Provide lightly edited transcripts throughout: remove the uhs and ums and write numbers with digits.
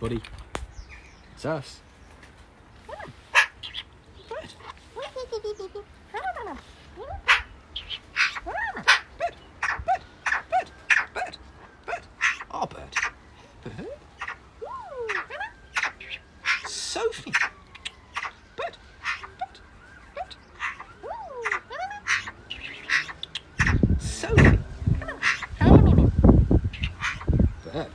buddy. It's us. Oh, bird. Bird. Sophie. Bird. Bird. Bird. Sophie. Bird.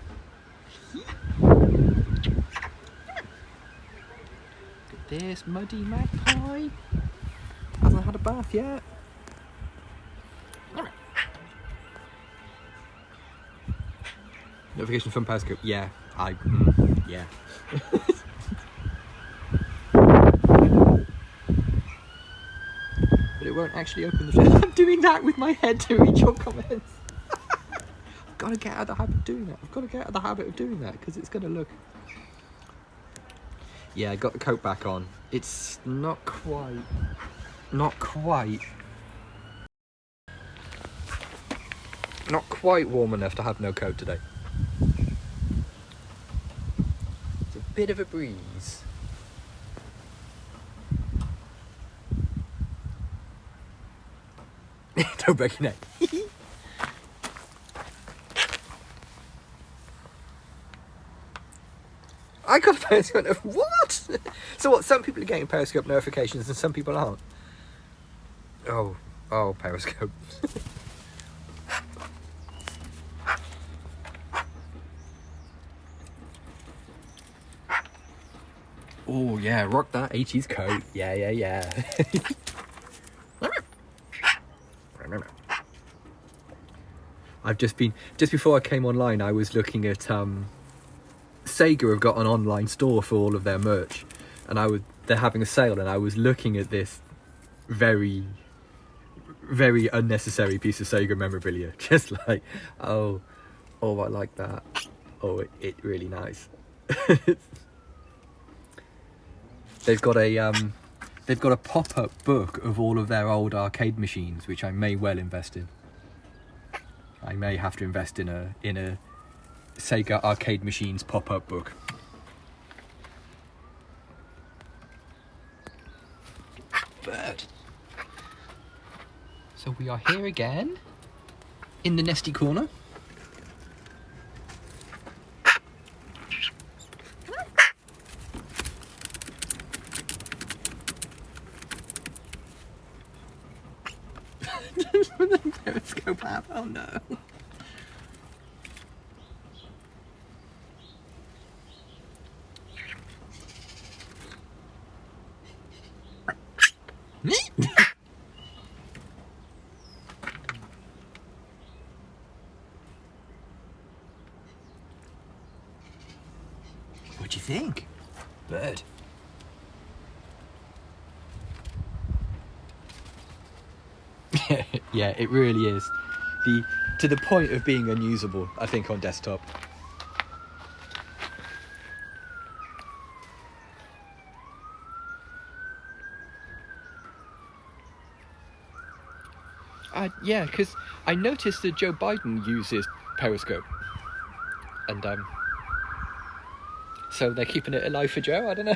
This muddy magpie hasn't had a bath yet. Notification from Periscope. Yeah, yeah. But it won't actually open the show. I'm doing that with my head to read your comments. I've got to get out of the habit of doing that. Because it's going to look... Yeah, I got the coat back on. It's not quite warm enough to have no coat today. It's a bit of a breeze. Don't break your neck. I got a Periscope. What? So what? Some people are getting Periscope notifications and some people aren't. Oh, Periscope. Oh yeah, rock that 80s coat. Yeah. I've just before I came online, I was looking at Sega have got an online store for all of their merch, and they're having a sale, and I was looking at this very, very unnecessary piece of Sega memorabilia, just like, oh, I like that. Oh, it really nice. They've got a pop-up book of all of their old arcade machines, which I may well invest in. I may have to invest in a Sega arcade machines pop-up book. Bird. So we are here again in the nesty corner. The Periscope app. Oh no. What do you think, bird? Yeah, it really is. To the point of being unusable, I think, on desktop. Yeah, because I noticed that Joe Biden uses Periscope, and so they're keeping it alive for Joe. I don't know.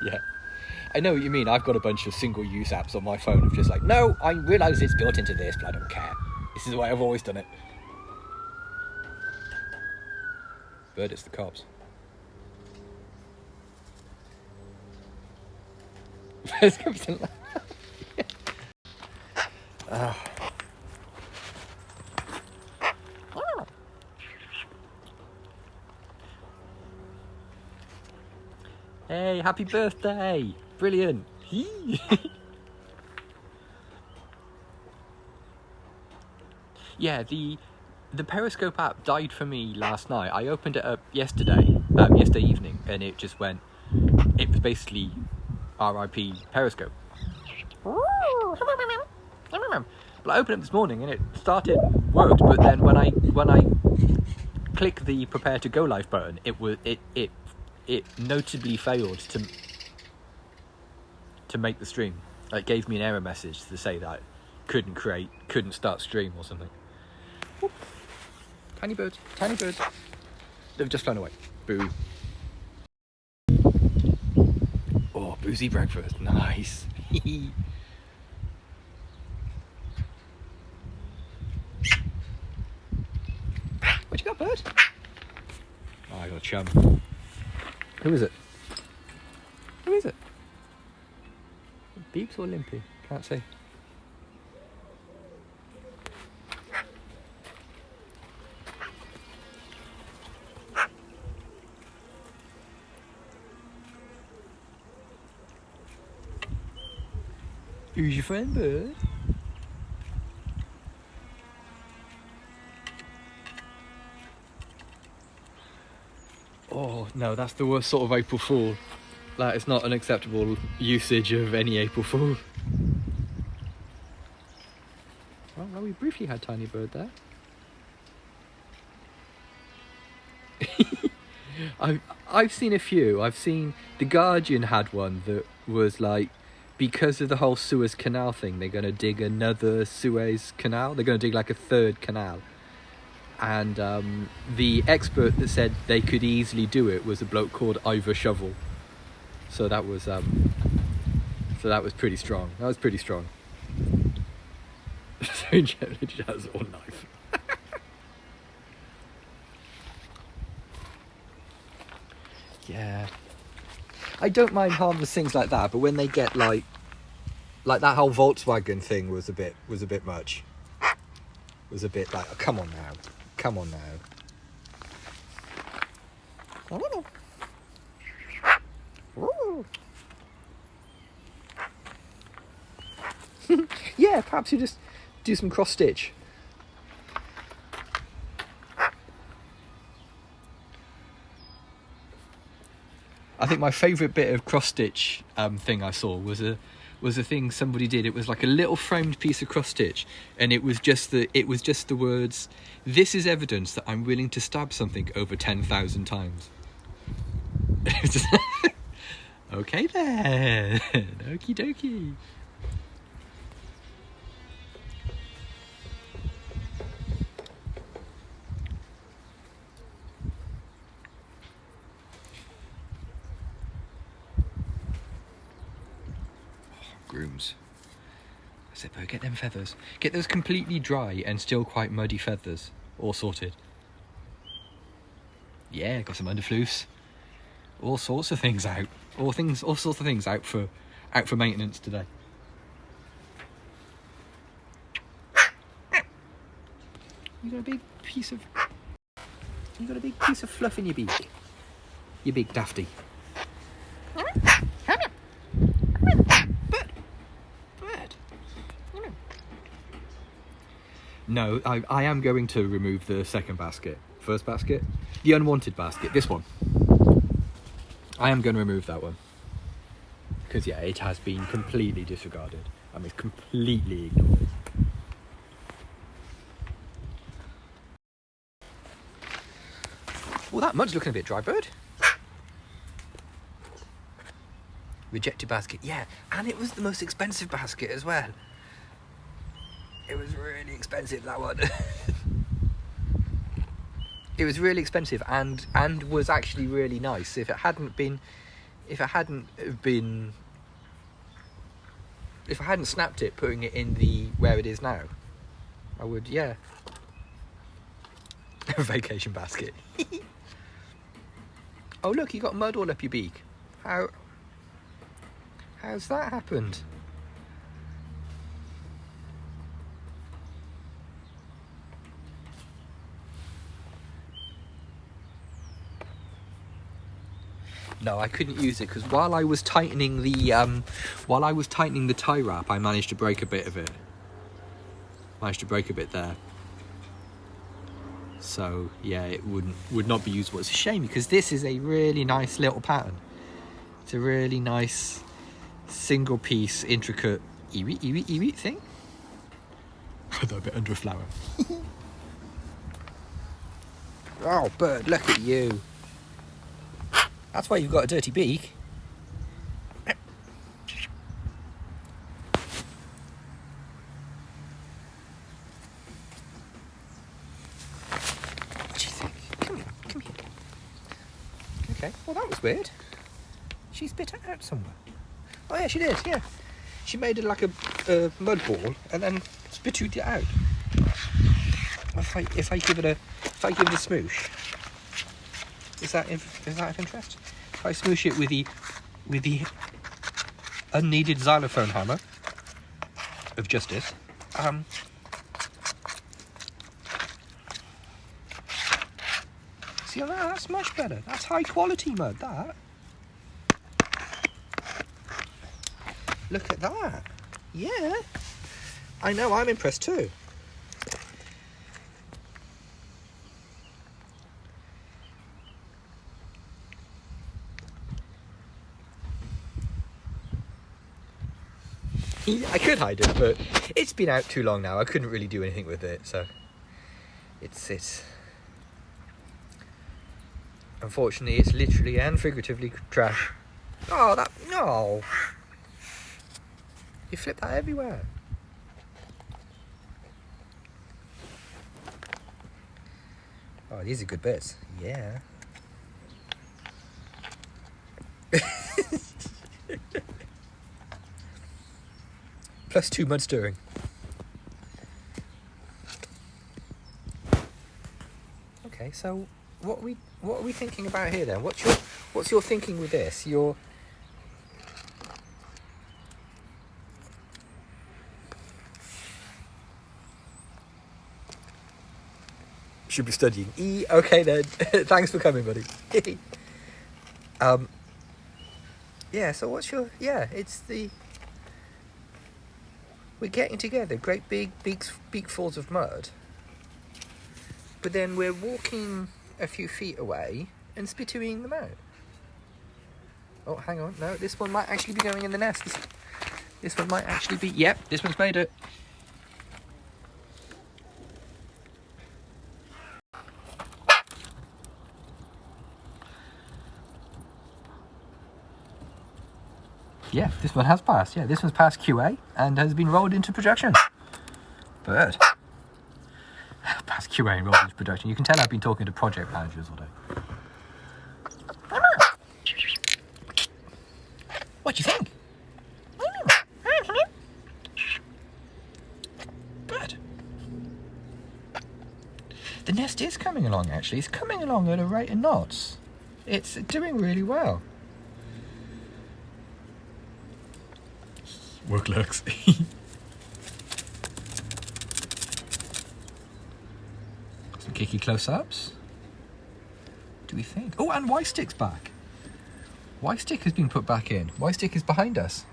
Yeah, I know what you mean. I've got a bunch of single-use apps on my phone of just like, no, I realise it's built into this, but I don't care. This is the way I've always done it. But it's the cops. Hey, happy birthday! Brilliant! Yeah, the Periscope app died for me last night. I opened it up yesterday evening, and it just went. It was basically RIP Periscope. But I opened it this morning and it worked. But then when I click the prepare to go live button, it notably failed to make the stream. It gave me an error message to say that couldn't start stream or something. Whoop. Tiny birds, tiny birds. They've just flown away. Boo. Oh, boozy breakfast, nice. What you got, bird? Oh, I got a chum. Who is it? Who is it? Beeps or Limpy? Can't see. Who's your friend, bird? Oh, no, that's the worst sort of April Fool. That is not an acceptable usage of any April Fool. Well, we briefly had Tiny Bird there. I've seen a few. I've seen The Guardian had one that was like, because of the whole Suez Canal thing, they're going to dig another Suez Canal. They're going to dig like a third canal. And the expert that said they could easily do it was a bloke called Ivor Shovel. So that was pretty strong. That was pretty strong. So gently jazz or knife. Yeah. I don't mind harmless things like that, but when they get like that whole Volkswagen thing was a bit much. Was a bit like, oh, come on now. Come on now. Yeah, perhaps you just do some cross stitch. I think my favourite bit of cross stitch thing I saw was a thing somebody did. It was like a little framed piece of cross stitch, and it was just the words, "This is evidence that I'm willing to stab something over 10,000 times." Okay then, okie dokie. Grooms. I said, "But get them feathers. Get those completely dry and still quite muddy feathers all sorted." Yeah, got some underfloofs. All sorts of things out. All sorts of things out for maintenance today. You got a big piece of fluff in your beak. You big dafty. No, I am going to remove the second basket. First basket? The unwanted basket. This one. I am going to remove that one. Because, yeah, it has been completely disregarded. I mean, completely ignored. Well, that mud's looking a bit dry, bird. Rejected basket. Yeah, and it was the most expensive basket as well. It was really expensive, that one. It was really expensive and was actually really nice. If I hadn't snapped it, putting it in the where it is now, I would, yeah. Vacation basket. Oh look, you got mud all up your beak. How's that happened? No, I couldn't use it because while I was tightening the tie wrap, I managed to break a bit of it. Managed to break a bit there. So yeah, it would not be usable. It's a shame because this is a really nice little pattern. It's a really nice single piece, intricate eerie thing. Although a bit under a flower. Oh, bird, look at you. That's why you've got a dirty beak. Okay, well that was weird. She spit it out somewhere. Oh yeah, she did, yeah. She made it like a mud ball and then spitted it out. If I give it a smoosh, is that of interest? If I smoosh it with the unneeded xylophone hammer of justice, see that's much better. That's high quality mud. That. Look at that. Yeah. I know. I'm impressed too. I could hide it, but it's been out too long now. I couldn't really do anything with it, so it's unfortunately it's literally and figuratively trash. Oh, no! You flip that everywhere. Oh, these are good bits. Yeah. +2 mud stirring. Okay, so what are we thinking about here then? What's your thinking with this? Should be studying E. Okay then. Thanks for coming, buddy. Yeah. So we're getting together great big beakfuls of mud, but then we're walking a few feet away and spitting them out. Oh, hang on. No, this one might actually be going in the nest. This one might actually be. Yep, this one's made it. Yeah, this one has passed. Yeah, this one's passed QA and has been rolled into production. Bird. Past QA and rolled into production. You can tell I've been talking to project managers all day. What do you think? Bird. The nest is coming along, actually. It's coming along at a rate of knots. It's doing really well. Work looks. Some kicky close-ups. What do we think? Oh, and Y-Stick's back. Y-Stick has been put back in. Y-Stick is behind us.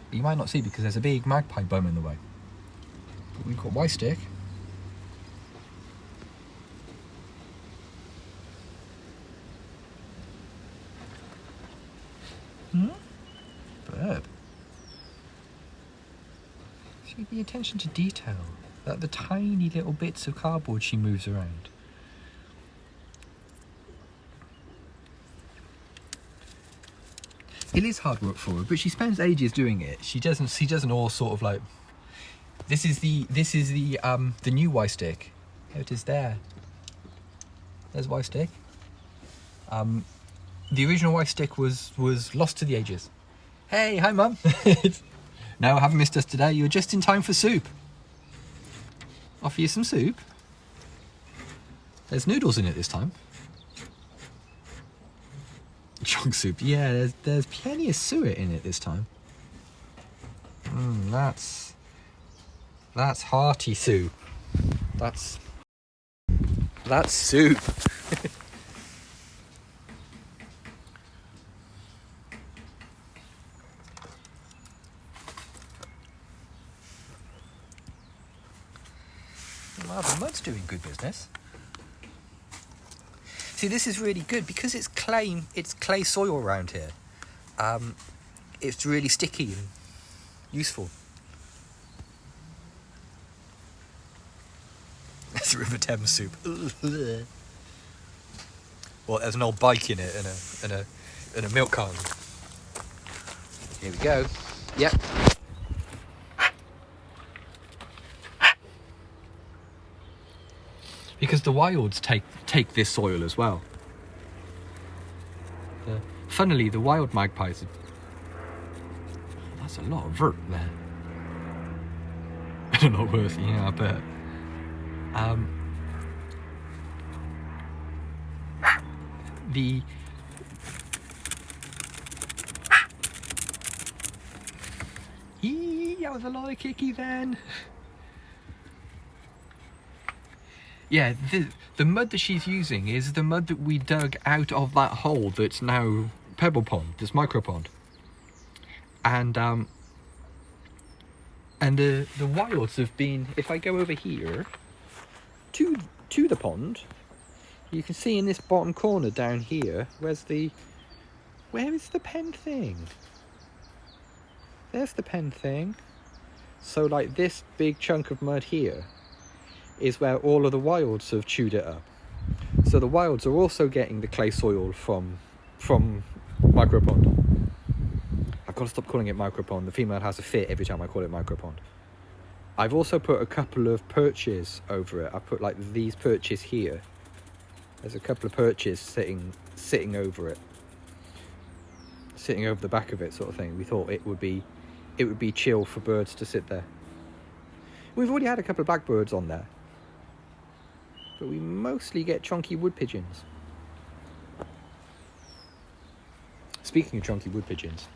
But you might not see because there's a big magpie bum in the way. But we've got Y-Stick. Bird. See the attention to detail. Like the tiny little bits of cardboard she moves around. It is hard work for her, but she spends ages doing it. She doesn't all sort of like. This is the new Y-Stick. There it is there. There's Y-Stick. The original Y-Stick was lost to the ages. Hey, hi mum. No, haven't missed us today. You're just in time for soup. Offer you some soup. There's noodles in it this time. Chunk soup. Yeah, there's plenty of suet in it this time. That's hearty soup. That's soup. Wow, the mud's doing good business. See, this is really good because it's clay soil around here. It's really sticky and useful. That's River Thames soup. Well, there's an old bike in it and a milk carton. Here we go. Yep. Because the wilds take this soil as well. Funnily, the wild magpies. That's a lot of vert there. A lot worse, yeah, I bet. That was a lot of kicky then. Yeah, the mud that she's using is the mud that we dug out of that hole that's now Pebble Pond, this micro pond. And the wilds have been, if I go over here to the pond, you can see in this bottom corner down here, where is the pen thing? There's the pen thing. So like this big chunk of mud here is where all of the wilds have chewed it up. So the wilds are also getting the clay soil from micropond. I've got to stop calling it micropond. The female has a fit every time I call it micropond. I've also put a couple of perches over it. I put like these perches here. There's a couple of perches sitting over it. Sitting over the back of it, sort of thing. We thought it would be chill for birds to sit there. We've already had a couple of blackbirds on there, but we mostly get chunky wood pigeons. Speaking of chunky wood pigeons,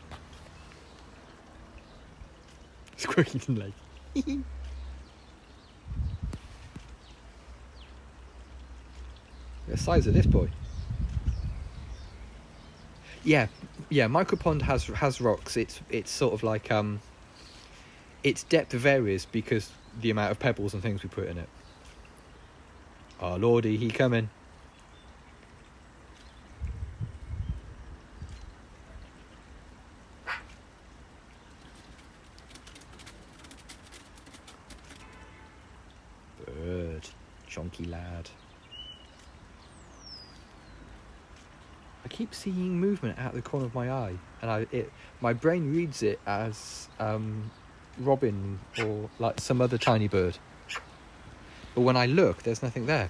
Squirkington Lake. The size of this boy. Yeah, micropond has rocks. It's sort of like its depth varies because the amount of pebbles and things we put in it. Oh lordy, he coming. Bird, chunky lad. I keep seeing movement out the corner of my eye, and my brain reads it as robin or like some other tiny bird. But when I look, there's nothing there.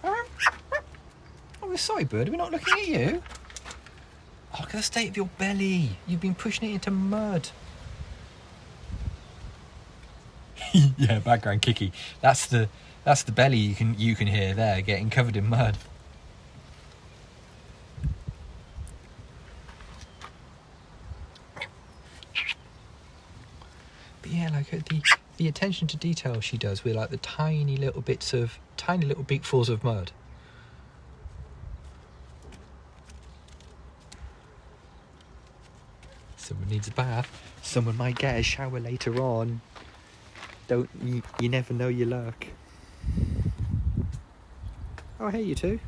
Oh, we're sorry, bird. Are we not looking at you? Oh, look at the state of your belly. You've been pushing it into mud. Yeah, background kicky. That's the belly you can hear there getting covered in mud. But yeah, like the attention to detail she does with like the tiny little beakfuls of mud. Someone needs a bath. Someone might get a shower later on. You never know your luck. Oh, hey, you two.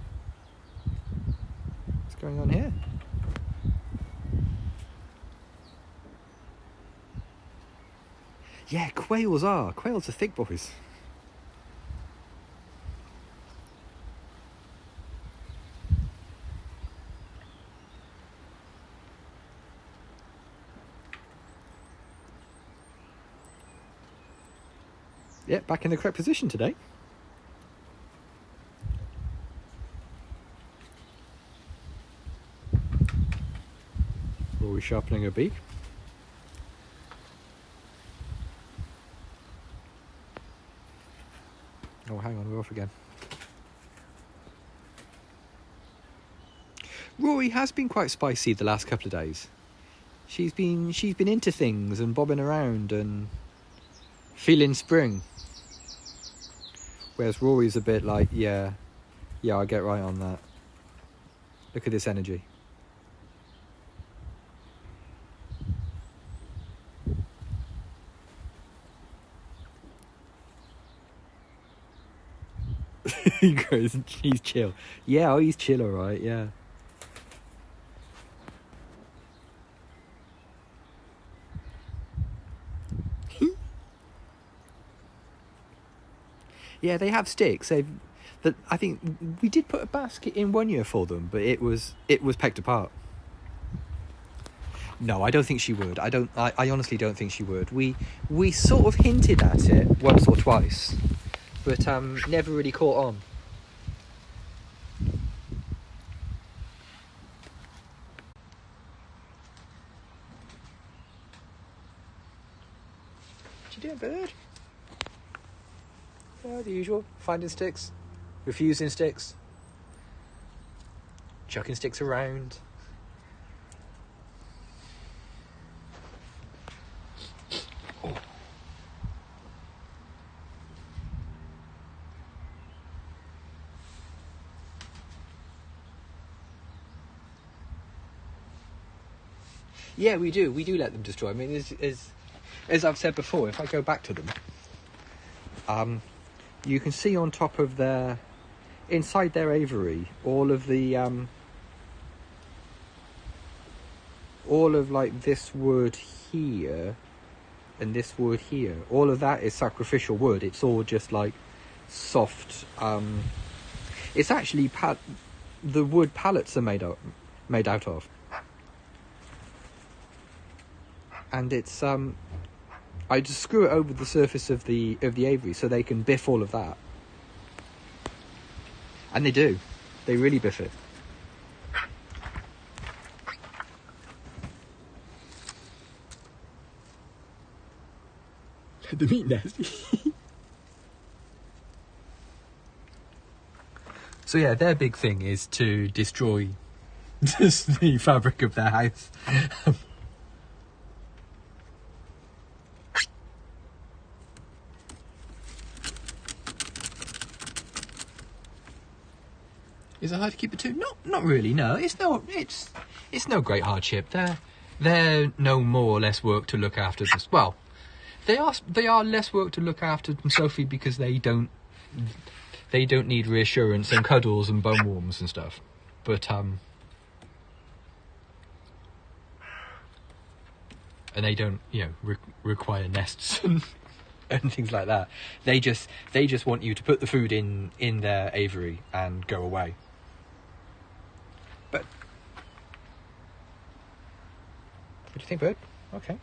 What's going on here? Yeah, quails are thick boys. Yeah, back in the correct position today. Rory sharpening her beak. Oh, hang on, we're off again. Rory has been quite spicy the last couple of days. She's been into things and bobbing around and feeling spring. Whereas Rory's a bit like, yeah, I'll get right on that. Look at this energy. He goes, he's chill. Yeah, he's chill, alright, yeah. Yeah, they have sticks. I think we did put a basket in one year for them, but it was pecked apart. No, I don't think she would. I honestly don't think she would. We sort of hinted at it once or twice, but never really caught on. What you doing, bird? Oh, the usual. Finding sticks, refusing sticks, chucking sticks around. Oh. Yeah, we do. We do let them destroy. I mean, as I've said before, if I go back to them, you can see on top of inside their aviary, all of like this wood here and this wood here. All of that is sacrificial wood. It's all just like soft. It's actually the wood pallets are made out of. And it's I just screw it over the surface of the aviary so they can biff all of that. And they do. They really biff it. The meat nest. So yeah, their big thing is to destroy the fabric of their house. Is it hard to keep the two? Not really. No, it's no great hardship. They're no more or less work to look after. Well, they are less work to look after than Sophie because they don't need reassurance and cuddles and bone warmers and stuff. But and they don't require nests and things like that. They just want you to put the food in their aviary and go away. But what do you think, bird? Okay.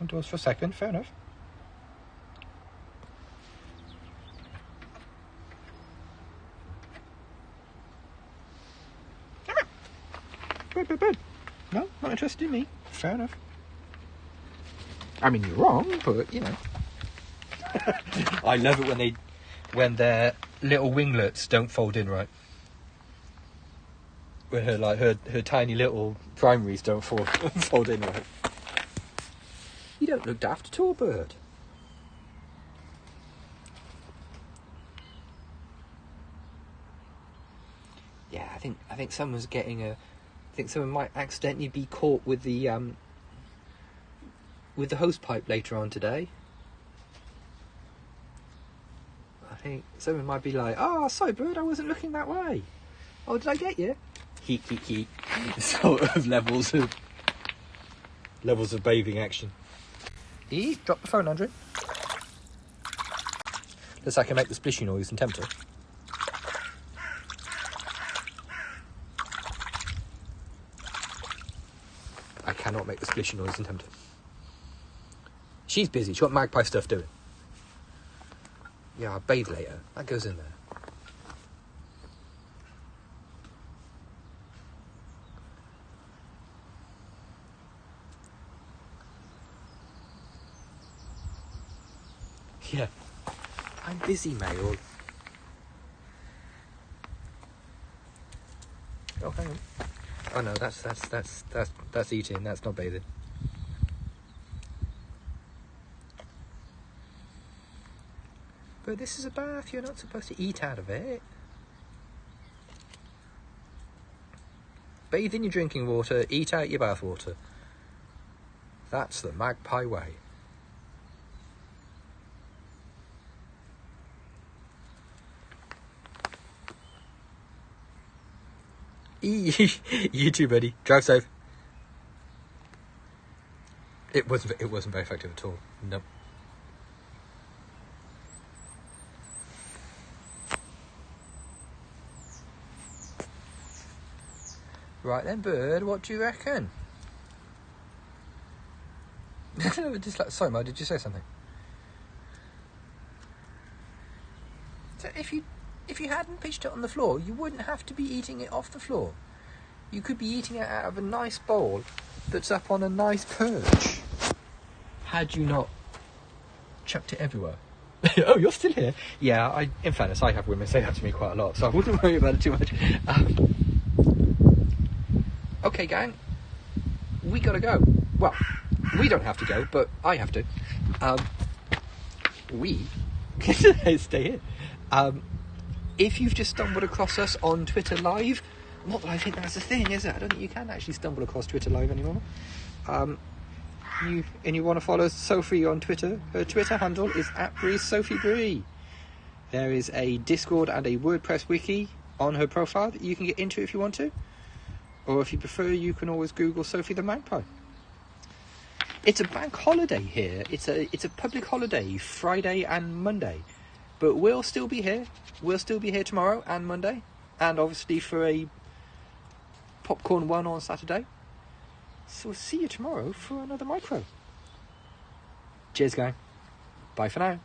Indoors for a second, fair enough. Bird. No, not interested in me. Fair enough. I mean, you're wrong, but you know. I love it when their little winglets don't fold in right. When her tiny little primaries don't fold in right. You don't look daft at all, bird. Yeah, I think someone's getting I think someone might accidentally be caught with the hose pipe later on today. I think someone might be like, "Oh, sorry, bird, I wasn't looking that way. Oh, did I get you?" Heat. Sort of levels of bathing action. Drop the phone, Andrew. Looks like I can make the splishy noise and tempt her. I cannot make the splishy noise and tempt her. She's busy. She's got magpie stuff doing. Yeah, I'll bathe later. That goes in there. Yeah. I'm busy, Mail. Oh, hang on. Oh no, that's eating. That's not bathing. But this is a bath. You're not supposed to eat out of it. Bathe in your drinking water. Eat out your bath water. That's the magpie way. You too, buddy. Drive safe. It wasn't very effective at all. Nope. Right then, bird. What do you reckon? Sorry, Mo. Did you say something? if you hadn't pitched it on the floor, you wouldn't have to be eating it off the floor. You could be eating it out of a nice bowl that's up on a nice perch. Had you not chucked it everywhere? Oh, you're still here? Yeah, in fairness, I have women say that to me quite a lot, so I wouldn't worry about it too much. Okay, gang, we gotta go. Well, we don't have to go, but I have to. We stay here. If you've just stumbled across us on Twitter Live, not that I think that's a thing, is it? I don't think you can actually stumble across Twitter Live anymore. You want to follow Sophie on Twitter? Her Twitter handle is @bree. There is a Discord and a WordPress wiki on her profile that you can get into if you want to. Or if you prefer, you can always Google Sophie the Magpie. It's a bank holiday here. It's a public holiday, Friday and Monday. But we'll still be here. We'll still be here tomorrow and Monday. And obviously for a popcorn one on Saturday. So we'll see you tomorrow for another micro. Cheers, gang. Bye for now.